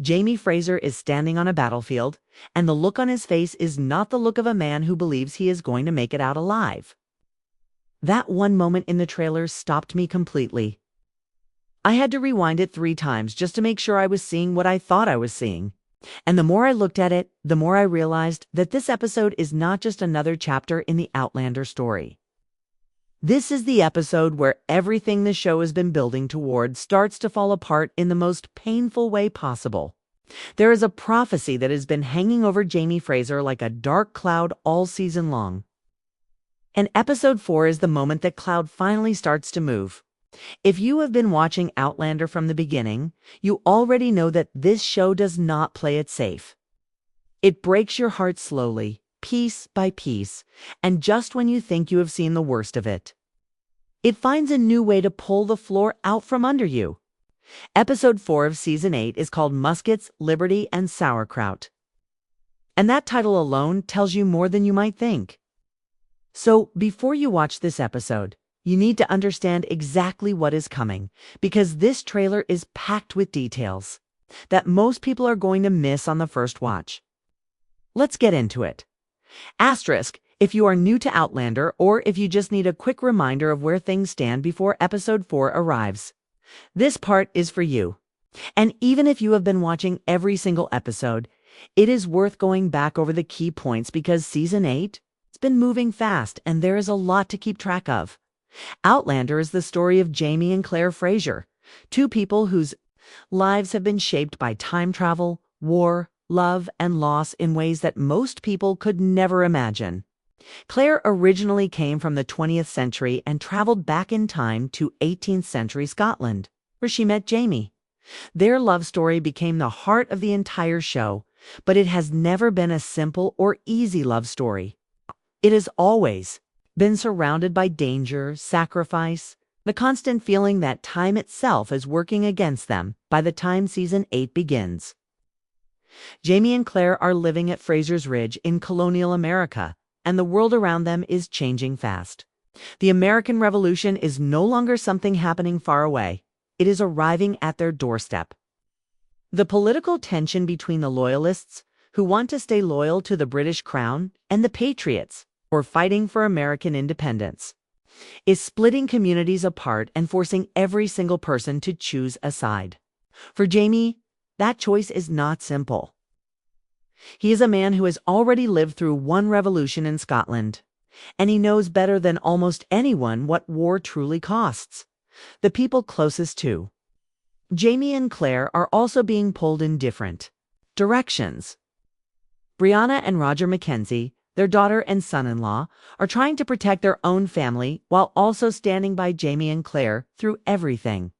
Jamie Fraser is standing on a battlefield, and the look on his face is not the look of a man who believes he is going to make it out alive. That one moment in the trailer stopped me completely. I had to rewind it 3 times just to make sure I was seeing what I thought I was seeing. And the more I looked at it, the more I realized that this episode is not just another chapter in the Outlander story. This is the episode where everything the show has been building toward starts to fall apart in the most painful way possible. There is a prophecy that has been hanging over Jamie Fraser like a dark cloud all season long. And episode 4 is the moment that cloud finally starts to move. If you have been watching Outlander from the beginning, you already know that this show does not play it safe. It breaks your heart slowly, piece by piece, and just when you think you have seen the worst of it. It finds a new way to pull the floor out from under you. Episode 4 of Season 8 is called Muskets, Liberty, and Sauerkraut. And that title alone tells you more than you might think. So, before you watch this episode, you need to understand exactly what is coming, because this trailer is packed with details that most people are going to miss on the first watch. Let's get into it. Asterisk, if you are new to Outlander or if you just need a quick reminder of where things stand before episode 4 arrives. This part is for you. And even if you have been watching every single episode, it is worth going back over the key points because Season 8 has been moving fast and there is a lot to keep track of. Outlander is the story of Jamie and Claire Fraser, 2 people whose lives have been shaped by time travel, war, love, and loss in ways that most people could never imagine. Claire originally came from the 20th century and traveled back in time to 18th century Scotland, where she met Jamie. Their love story became the heart of the entire show, but it has never been a simple or easy love story. It has always been surrounded by danger, sacrifice, the constant feeling that time itself is working against them by the time Season 8 begins. Jamie and Claire are living at Frasers Ridge in colonial America, and the world around them is changing fast. The American Revolution is no longer something happening far away. It is arriving at their doorstep. The political tension between the Loyalists, who want to stay loyal to the British Crown, and the Patriots, who are fighting for American independence, is splitting communities apart and forcing every single person to choose a side. For Jamie, that choice is not simple. He is a man who has already lived through one revolution in Scotland, and he knows better than almost anyone what war truly costs. The people closest to Jamie and Claire are also being pulled in different directions. Brianna and Roger Mackenzie, their daughter and son-in-law, are trying to protect their own family while also standing by Jamie and Claire through everything.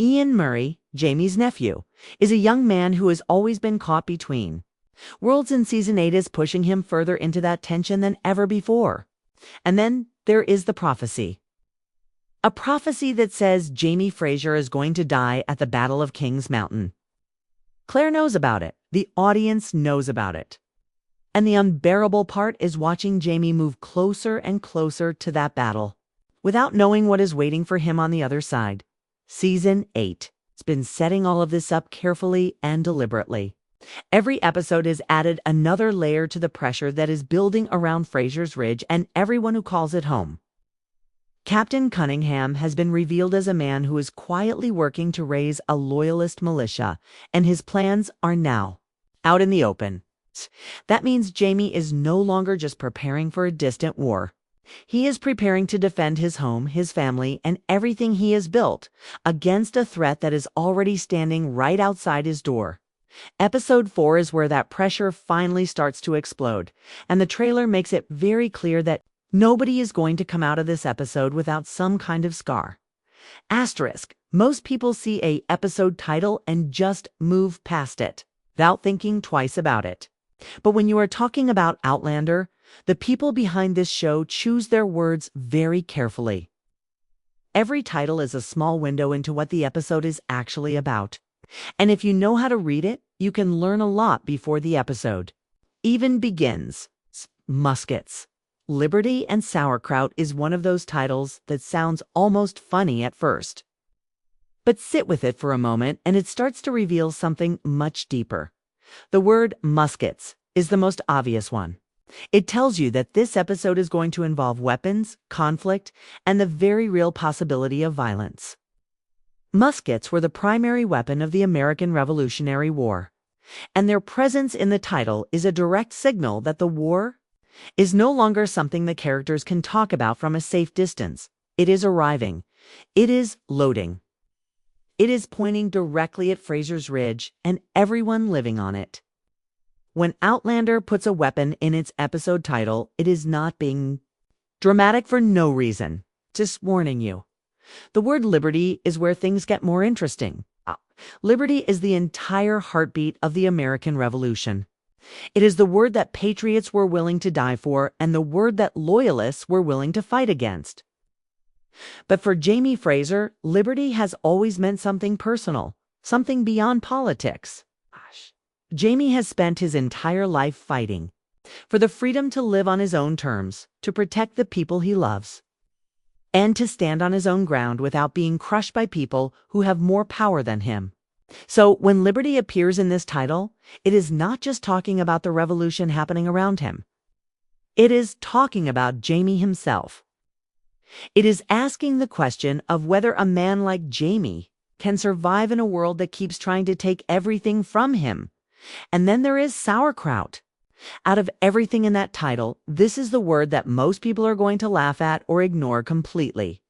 Ian Murray, Jamie's nephew, is a young man who has always been caught between worlds, and Season 8 is pushing him further into that tension than ever before. And then there is the prophecy. A prophecy that says Jamie Fraser is going to die at the Battle of Kings Mountain. Claire knows about it. The audience knows about it. And the unbearable part is watching Jamie move closer and closer to that battle, without knowing what is waiting for him on the other side. Season 8 has been setting all of this up carefully and deliberately. Every episode has added another layer to the pressure that is building around Fraser's Ridge and everyone who calls it home. Captain Cunningham has been revealed as a man who is quietly working to raise a loyalist militia, and his plans are now out in the open. That means Jamie is no longer just preparing for a distant war. He is preparing to defend his home, his family, and everything he has built against a threat that is already standing right outside his door. Episode 4 is where that pressure finally starts to explode, and the trailer makes it very clear that nobody is going to come out of this episode without some kind of scar. Asterisk, most people see a episode title and just move past it, without thinking twice about it. But when you are talking about Outlander, the people behind this show choose their words very carefully. Every title is a small window into what the episode is actually about. And if you know how to read it, you can learn a lot before the episode even begins. Muskets, Liberty, and Sauerkraut is one of those titles that sounds almost funny at first. But sit with it for a moment and it starts to reveal something much deeper. The word muskets is the most obvious one. It tells you that this episode is going to involve weapons, conflict, and the very real possibility of violence. Muskets were the primary weapon of the American Revolutionary War, and their presence in the title is a direct signal that the war is no longer something the characters can talk about from a safe distance. It is arriving. It is loading. It is pointing directly at Frasers Ridge and everyone living on it. When Outlander puts a weapon in its episode title, it is not being dramatic for no reason. Just warning you. The word liberty is where things get more interesting. Liberty is the entire heartbeat of the American Revolution. It is the word that patriots were willing to die for and the word that loyalists were willing to fight against. But for Jamie Fraser, liberty has always meant something personal, something beyond politics. Jamie has spent his entire life fighting for the freedom to live on his own terms, to protect the people he loves, and to stand on his own ground without being crushed by people who have more power than him. So when liberty appears in this title, it is not just talking about the revolution happening around him. It is talking about Jamie himself. It is asking the question of whether a man like Jamie can survive in a world that keeps trying to take everything from him. And then there is sauerkraut. Out of everything in that title, this is the word that most people are going to laugh at or ignore completely.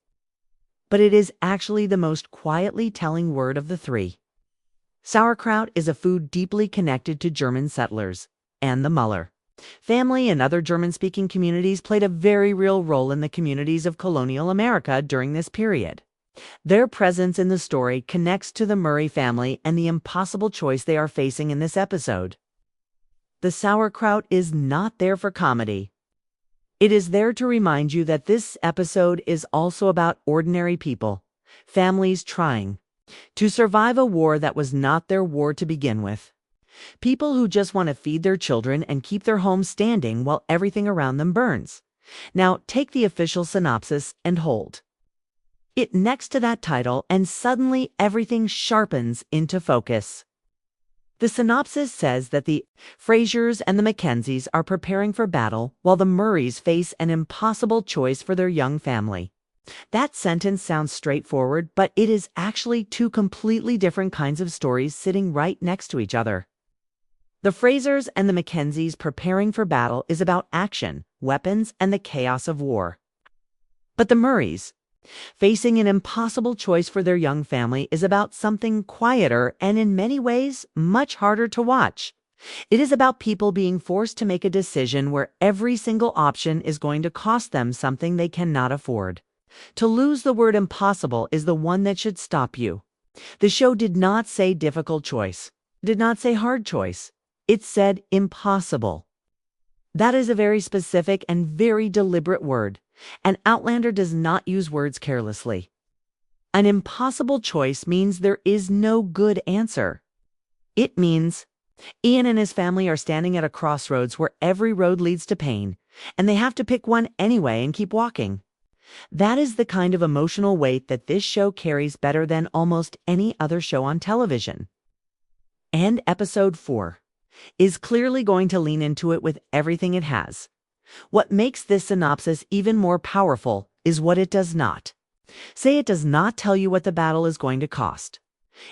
But it is actually the most quietly telling word of the three. Sauerkraut is a food deeply connected to German settlers and the Muller family and other German-speaking communities played a very real role in the communities of colonial America during this period. Their presence in the story connects to the Murray family and the impossible choice they are facing in this episode. The sauerkraut is not there for comedy. It is there to remind you that this episode is also about ordinary people, families trying to survive a war that was not their war to begin with. People who just want to feed their children and keep their homes standing while everything around them burns. Now, take the official synopsis and hold it next to that title, and suddenly everything sharpens into focus. The synopsis says that the Frasers and the Mackenzies are preparing for battle while the Murrays face an impossible choice for their young family. That sentence sounds straightforward, but it is actually two completely different kinds of stories sitting right next to each other. The Frasers and the Mackenzies preparing for battle is about action, weapons, and the chaos of war. But the Murrays, facing an impossible choice for their young family, is about something quieter and in many ways much harder to watch. It is about people being forced to make a decision where every single option is going to cost them something they cannot afford. To lose the word impossible is the one that should stop you. The show did not say difficult choice, did not say hard choice. It said impossible. That is a very specific and very deliberate word, and Outlander does not use words carelessly. An impossible choice means there is no good answer. It means Ian and his family are standing at a crossroads where every road leads to pain, and they have to pick one anyway and keep walking. That is the kind of emotional weight that this show carries better than almost any other show on television. And episode 4 is clearly going to lean into it with everything it has. What makes this synopsis even more powerful is what it does not say. It does not tell you what the battle is going to cost.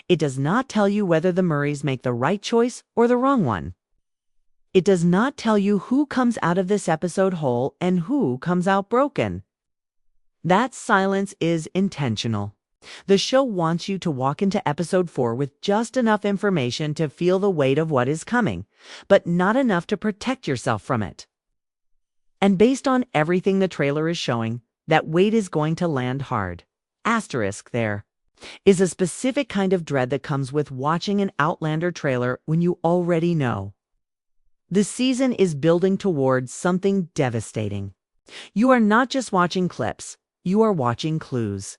It does not tell you whether the Murrays make the right choice or the wrong one. It does not tell you who comes out of this episode whole and who comes out broken. That silence is intentional. The show wants you to walk into episode 4 with just enough information to feel the weight of what is coming, but not enough to protect yourself from it. And based on everything the trailer is showing, that weight is going to land hard. Asterisk there is a specific kind of dread that comes with watching an Outlander trailer when you already know. The season is building towards something devastating. You are not just watching clips, you are watching clues.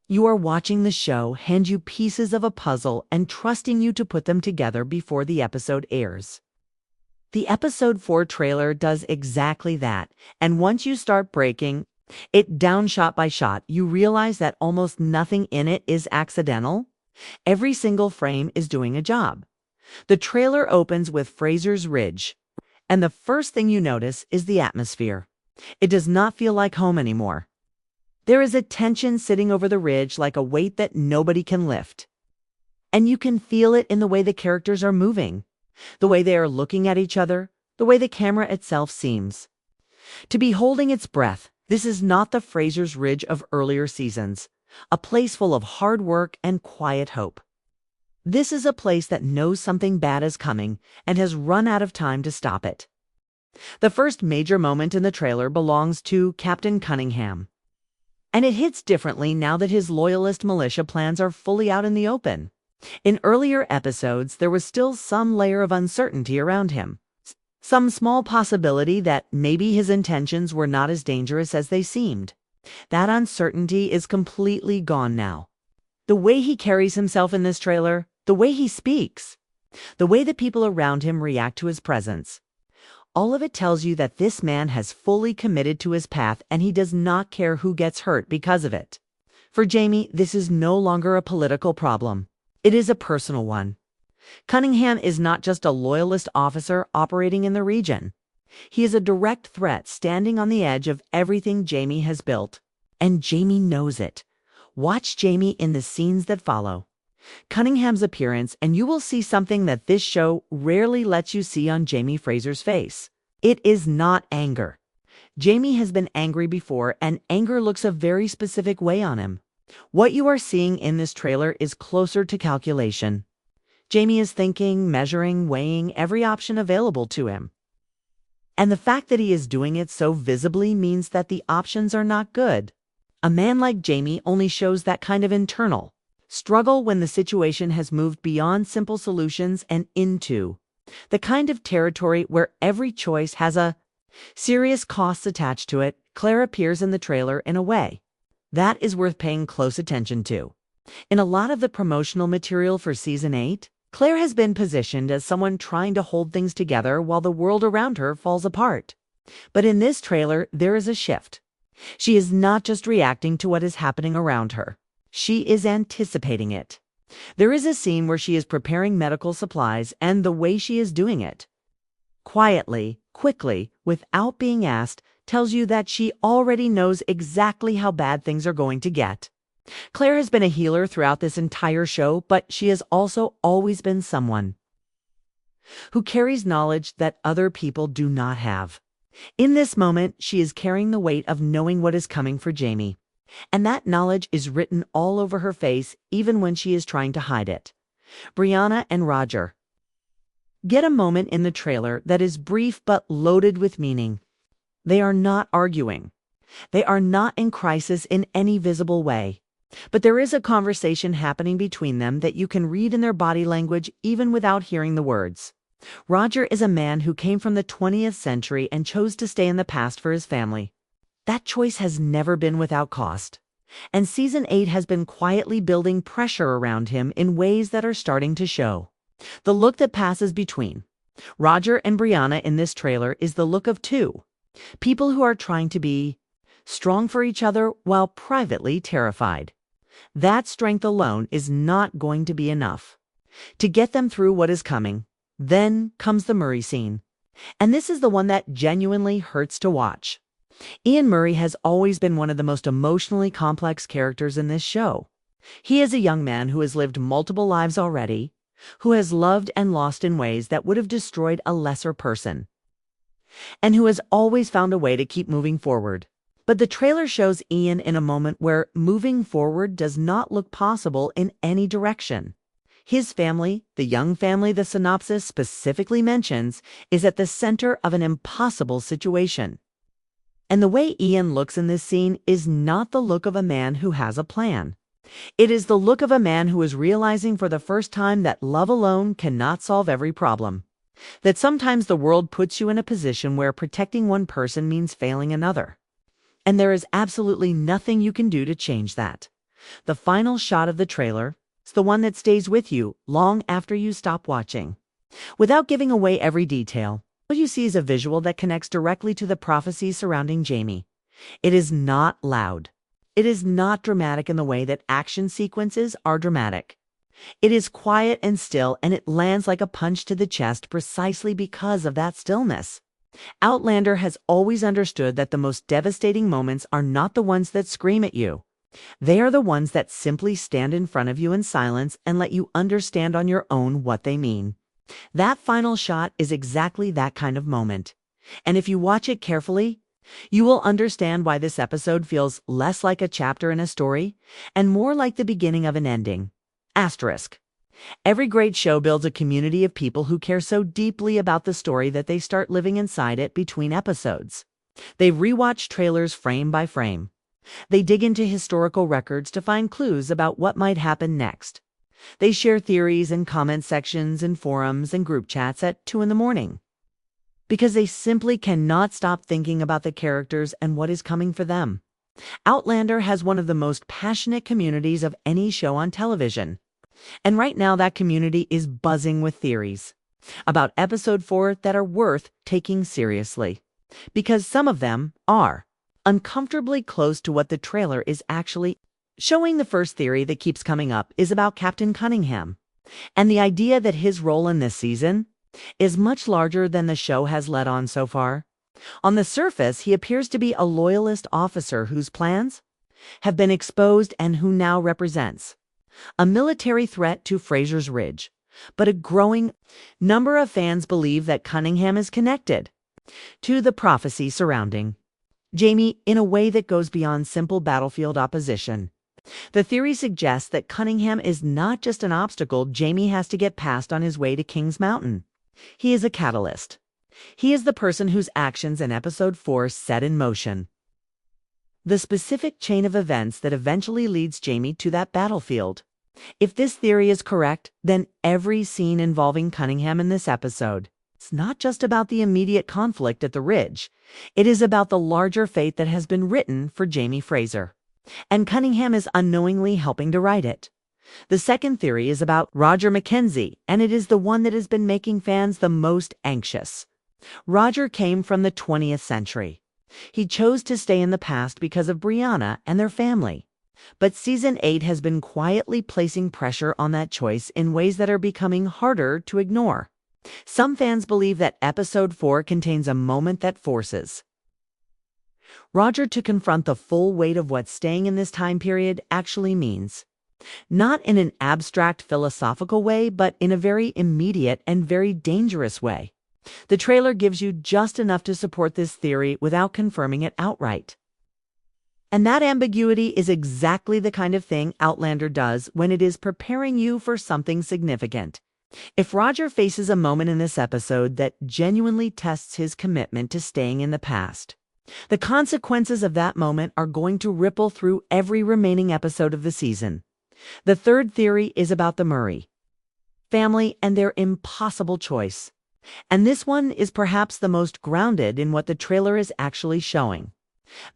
You are watching the show hand you pieces of a puzzle and trusting you to put them together before the episode airs. The episode 4 trailer does exactly that, and once you start breaking It down shot by shot, you realize that almost nothing in it is accidental. Every single frame is doing a job. The trailer opens with Frasers Ridge, and the first thing you notice is the atmosphere. It does not feel like home anymore. There is a tension sitting over the ridge like a weight that nobody can lift. And you can feel it in the way the characters are moving, the way they are looking at each other, the way the camera itself seems to be holding its breath. This is not the Frasers Ridge of earlier seasons, a place full of hard work and quiet hope. This is a place that knows something bad is coming and has run out of time to stop it. The first major moment in the trailer belongs to Captain Cunningham. And it hits differently now that his loyalist militia plans are fully out in the open. In earlier episodes, there was still some layer of uncertainty around him. Some small possibility that maybe his intentions were not as dangerous as they seemed. That uncertainty is completely gone now. The way he carries himself in this trailer, the way he speaks, the way the people around him react to his presence. All of it tells you that this man has fully committed to his path and he does not care who gets hurt because of it. For Jamie, this is no longer a political problem. It is a personal one. Cunningham is not just a loyalist officer operating in the region. He is a direct threat standing on the edge of everything Jamie has built. And Jamie knows it. Watch Jamie in the scenes that follow. Cunningham's appearance, and you will see something that this show rarely lets you see on Jamie Fraser's face. It is not anger. Jamie has been angry before, and anger looks a very specific way on him. What you are seeing in this trailer is closer to calculation. Jamie is thinking, measuring, weighing every option available to him. And the fact that he is doing it so visibly means that the options are not good. A man like Jamie only shows that kind of internal struggle when the situation has moved beyond simple solutions and into the kind of territory where every choice has a serious costs attached to it. Claire appears in the trailer in a way that is worth paying close attention to. In a lot of the promotional material for Season 8, Claire has been positioned as someone trying to hold things together while the world around her falls apart. But in this trailer, there is a shift. She is not just reacting to what is happening around her. She is anticipating it. There is a scene where she is preparing medical supplies, and the way she is doing it, quietly, quickly, without being asked, tells you that she already knows exactly how bad things are going to get. Claire has been a healer throughout this entire show, but she has also always been someone who carries knowledge that other people do not have. In this moment, she is carrying the weight of knowing what is coming for Jamie. And that knowledge is written all over her face, even when she is trying to hide it. Brianna and Roger get a moment in the trailer that is brief but loaded with meaning. They are not arguing. They are not in crisis in any visible way. But there is a conversation happening between them that you can read in their body language even without hearing the words. Roger is a man who came from the 20th century and chose to stay in the past for his family. That choice has never been without cost. And Season 8 has been quietly building pressure around him in ways that are starting to show. The look that passes between Roger and Brianna in this trailer is the look of two people who are trying to be strong for each other while privately terrified. That strength alone is not going to be enough to get them through what is coming. Then comes the Murray scene. And this is the one that genuinely hurts to watch. Ian Murray has always been one of the most emotionally complex characters in this show. He is a young man who has lived multiple lives already, who has loved and lost in ways that would have destroyed a lesser person, and who has always found a way to keep moving forward. But the trailer shows Ian in a moment where moving forward does not look possible in any direction. His family, the young family the synopsis specifically mentions, is at the center of an impossible situation. And the way Ian looks in this scene is not the look of a man who has a plan. It is the look of a man who is realizing for the first time that love alone cannot solve every problem. That sometimes the world puts you in a position where protecting one person means failing another. And there is absolutely nothing you can do to change that. The final shot of the trailer is the one that stays with you long after you stop watching. Without giving away every detail, what you see is a visual that connects directly to the prophecies surrounding Jamie. It is not loud. It is not dramatic in the way that action sequences are dramatic. It is quiet and still, and it lands like a punch to the chest precisely because of that stillness. Outlander has always understood that the most devastating moments are not the ones that scream at you. They are the ones that simply stand in front of you in silence and let you understand on your own what they mean. That final shot is exactly that kind of moment. And if you watch it carefully, you will understand why this episode feels less like a chapter in a story and more like the beginning of an ending. Asterisk. Every great show builds a community of people who care so deeply about the story that they start living inside it between episodes. They rewatch trailers frame by frame. They dig into historical records to find clues about what might happen next. They share theories in comment sections and forums and group chats at 2 in the morning. Because they simply cannot stop thinking about the characters and what is coming for them. Outlander has one of the most passionate communities of any show on television. And right now that community is buzzing with theories about episode 4 that are worth taking seriously. Because some of them are uncomfortably close to what the trailer is actually showing. The first theory that keeps coming up is about Captain Cunningham, and the idea that his role in this season is much larger than the show has let on so far. On the surface, he appears to be a loyalist officer whose plans have been exposed and who now represents a military threat to Frasers Ridge. But a growing number of fans believe that Cunningham is connected to the prophecy surrounding Jamie in a way that goes beyond simple battlefield opposition. The theory suggests that Cunningham is not just an obstacle Jamie has to get past on his way to King's Mountain. He is a catalyst. He is the person whose actions in episode 4 set in motion the specific chain of events that eventually leads Jamie to that battlefield. If this theory is correct, then every scene involving Cunningham in this episode is not just about the immediate conflict at the Ridge. It is about the larger fate that has been written for Jamie Fraser. And Cunningham is unknowingly helping to write it. The second theory is about Roger Mackenzie, and it is the one that has been making fans the most anxious. Roger came from the 20th century. He chose to stay in the past because of Brianna and their family. But Season 8 has been quietly placing pressure on that choice in ways that are becoming harder to ignore. Some fans believe that Episode 4 contains a moment that forces Roger to confront the full weight of what staying in this time period actually means. Not in an abstract philosophical way, but in a very immediate and very dangerous way. The trailer gives you just enough to support this theory without confirming it outright. And that ambiguity is exactly the kind of thing Outlander does when it is preparing you for something significant. If Roger faces a moment in this episode that genuinely tests his commitment to staying in the past, the consequences of that moment are going to ripple through every remaining episode of the season. The third theory is about the Murray family and their impossible choice. And this one is perhaps the most grounded in what the trailer is actually showing.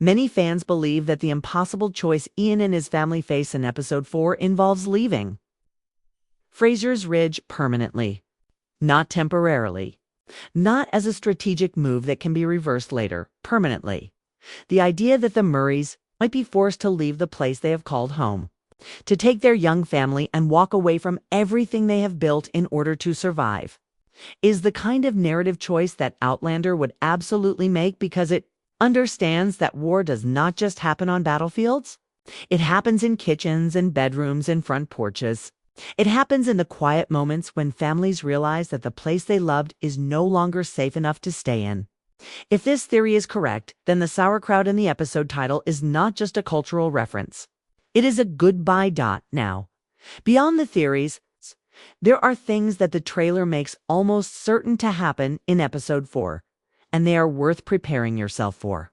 Many fans believe that the impossible choice Ian and his family face in Episode 4 involves leaving Frasers Ridge permanently, not temporarily, not as a strategic move that can be reversed later, permanently. The idea that the Murrays might be forced to leave the place they have called home, to take their young family and walk away from everything they have built in order to survive, is the kind of narrative choice that Outlander would absolutely make because it understands that war does not just happen on battlefields. It happens in kitchens and bedrooms and front porches. It happens in the quiet moments when families realize that the place they loved is no longer safe enough to stay in. If this theory is correct, then the sauerkraut in the episode title is not just a cultural reference. It is a goodbye dot now. Beyond the theories, there are things that the trailer makes almost certain to happen in Episode 4, and they are worth preparing yourself for.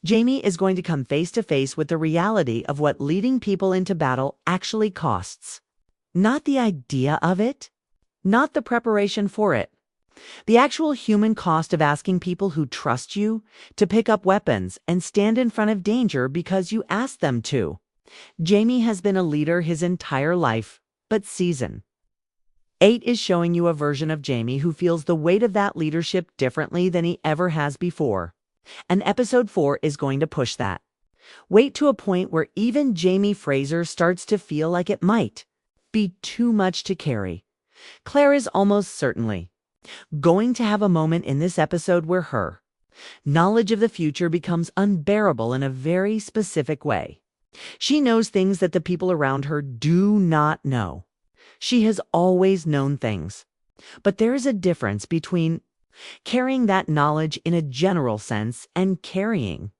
Jamie is going to come face to face with the reality of what leading people into battle actually costs. Not the idea of it, not the preparation for it. The actual human cost of asking people who trust you to pick up weapons and stand in front of danger because you asked them to. Jamie has been a leader his entire life, but Season 8 is showing you a version of Jamie who feels the weight of that leadership differently than he ever has before. And episode 4 is going to push that. Wait to a point where even Jamie Fraser starts to feel like it might be too much to carry. Claire is almost certainly going to have a moment in this episode where her knowledge of the future becomes unbearable in a very specific way. She knows things that the people around her do not know. She has always known things. But there is a difference between carrying that knowledge in a general sense and carrying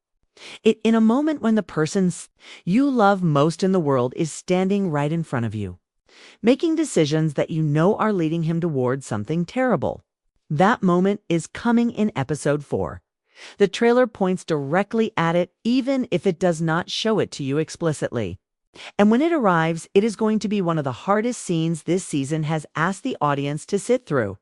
it in a moment when the person you love most in the world is standing right in front of you, making decisions that you know are leading him towards something terrible. That moment is coming in episode 4. The trailer points directly at it, even if it does not show it to you explicitly. And when it arrives, it is going to be one of the hardest scenes this season has asked the audience to sit through.